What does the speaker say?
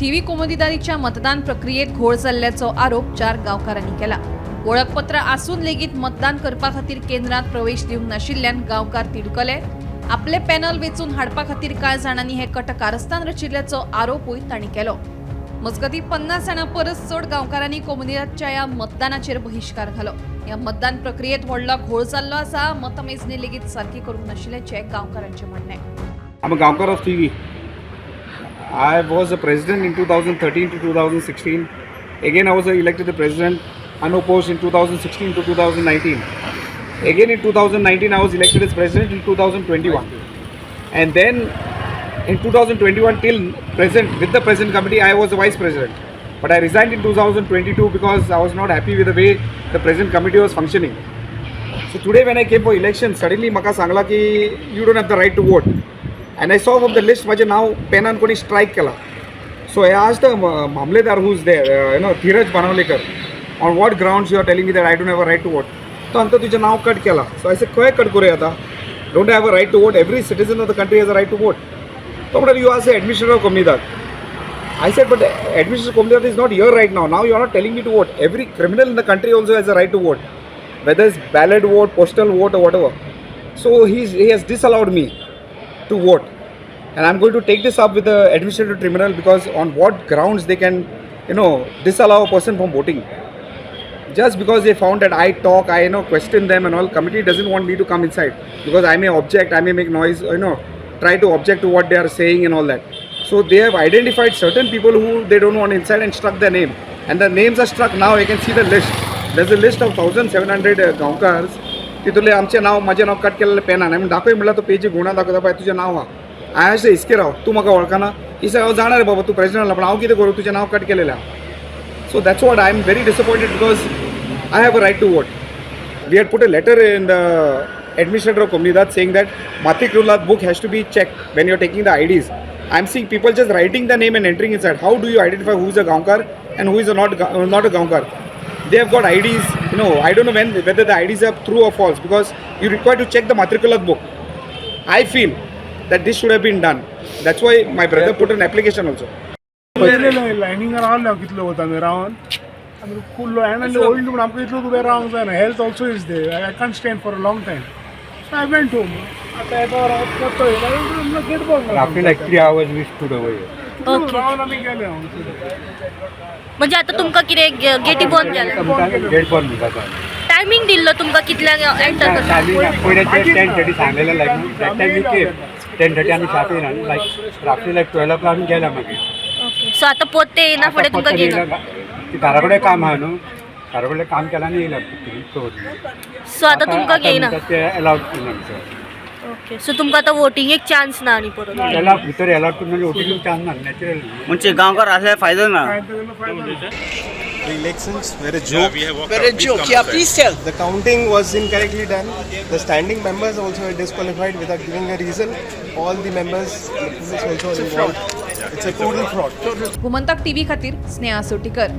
TV कोमोदीदारीच्या मतदान प्रक्रियेत घोळ चालल्याचा आरोप 4 गावकारांनी केला। ओळखपत्र आसून लेगीत मतदान करपा खातीर केंद्रात प्रवेश दिवंक नाशिल्ल्यान गावकार तिडकले। आपले पॅनल वेचून हाडपा खातीर कांय जाणांनी हे कट कारस्थान रचिल्ल्याचो आरोपूय तांणी केलो। मजगती 50 जाणां परस चड गावकारांनी कोमोदीदारच्या ह्या मतदानाचेर बहिष्कार घालो। ह्या मतदान प्रक्रियेत व्हडलो घोळ जाल्लो आसा। मतमेजणी लेगीत सारकी करूंक नाशिल्ल्याचे गावकारांचे म्हणणे। I'm a Gaonkar of TV. I was the president in 2013 to 2016. Again, I was elected the president unopposed in 2016 to 2019. Again, in 2019, I was elected as president in 2021. And then in 2021 till present, with the present committee, I was the vice president. But I resigned in 2022 because I was not happy with the way the present committee was functioning. So today when I came for election, suddenly Maka sangla ki you don't have the right to vote. And I saw from the list माझे नाव पेनान कोणी strike केला. So I asked the मामलेदार who's there, Dheeraj बनवलेकर, on what grounds you are telling me that I don't have a right to vote? तो अंत तुझे नाव cut केला. So I said काय cut करूया आता? Don't I have a right to vote? Every citizen of the country has a right to vote. तो म्हणाले you are the administrator of Komnidar. I said but administrator of Komnidar is not here right now. Now you are not telling me to vote. Every criminal in the country also has a right to vote, whether it's ballot vote, postal vote or whatever. So he has disallowed me to vote, and I'm going to take this up with the administrative tribunal because on what grounds they can disallow a person from voting just because they found that I talk, I question them and all. Committee doesn't want me to come inside because I may object, I may make noise, try to object to what they are saying and all that. So they have identified certain people who they don't want inside and struck their name, and the names are struck. Now I can see the list. There's a list of 1700 गावकर्स. तिथले आमचे नाव माझे नाव cut केलेले पेनान आम्ही दाखवय म्हणला तो पेजी गुन्हा दाखवता पाय तुझे नाव हा आय असे इसके राव तू म्हाका वळखना इसके हांव जाणार बाबा तू प्रेसिडेंट पण हांव कितें करूं तुजें नाव कट केलेलें so that's what I am very disappointed because I have a right to vote we had put a letter in the administrator of Komnidar saying that Matriculate book has to be checked when you're taking the IDs. I'm seeing people just writing the name and entering inside. How do you identify who is a Gaonkar and who is not a Gaonkar? They have got IDs, I don't know whether the IDs are true or false because you require to check the Matriculate book. I feel that this should have been done. That's why my brother put an application also. Lining रावलो कितलो वता आमी रावन आमी full and old म्हणून आमकां इतलो तुवें रावंक जायना health also is there I can't stand for a long time so I went home आतां येता रावत गेट बंद After like 3 hours we stood over here. Ravan आमी गेले म्हणजे आता तुमका कितें गेटी बंद केल्या गेट बंद जाता. टायमिंग दिल्लो तुमका कितल्यांक एंटर करता पयलींचे 10:30 सांगलेलें like that time we came 10:30 आमी शार्प येयना लायक रात्री लायक 12 आमी गेल्या मागीर सो आता पोते येना फुडें तुमका घेयना घरा कडेन काम आहा न्हू घरा कडेन काम केलां आनी येयला सो आता तुमका घेयना ते अलाउड केला ओके सो तुमका आता वोटिंगेक चान्स ना आनी परत त्याला भितर अलाउड करून वोटिंग चान्स ना नॅचरल म्हणजे गांवकार असल्यार फायदो ना The elections were a joke. Yeah, please tell. The counting was incorrectly done. The standing members also were disqualified without giving a reason. All the members, the police also involved. It's a total fraud. Gomantak TV खातीर स्नेहा सोटीकर।